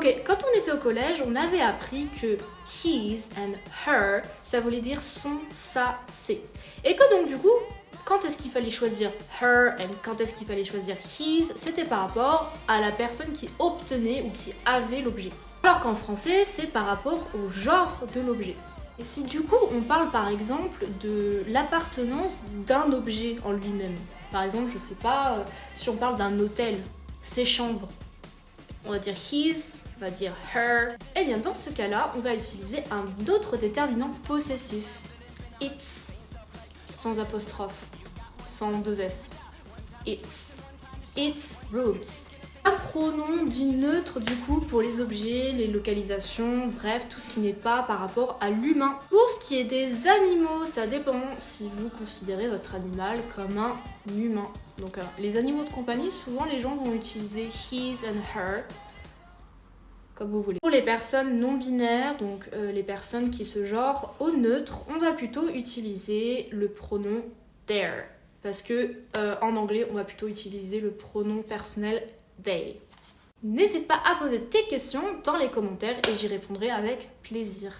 Ok, quand on était au collège, on avait appris que his and her, ça voulait dire son, sa, ses. Et que donc du coup, quand est-ce qu'il fallait choisir her et quand est-ce qu'il fallait choisir his, c'était par rapport à la personne qui obtenait ou qui avait l'objet. Alors qu'en français, c'est par rapport au genre de l'objet. Et si du coup on parle par exemple de l'appartenance d'un objet en lui-même, par exemple, je sais pas, si on parle d'un hôtel, ses chambres, on va dire his, on va dire her. Et bien dans ce cas-là, on va utiliser un autre déterminant possessif. Its, sans apostrophe, sans deux S. Its rooms. Un pronom dit neutre du coup pour les objets, les localisations, bref, tout ce qui n'est pas par rapport à l'humain. Pour ce qui est des animaux, ça dépend si vous considérez votre animal comme un humain. Donc les animaux de compagnie, souvent les gens vont utiliser his and her, comme vous voulez. Pour les personnes non binaires, donc les personnes qui se genrent au neutre, on va plutôt utiliser le pronom their. Parce que en anglais, on va plutôt utiliser le pronom personnel they. N'hésite pas à poser tes questions dans les commentaires et j'y répondrai avec plaisir.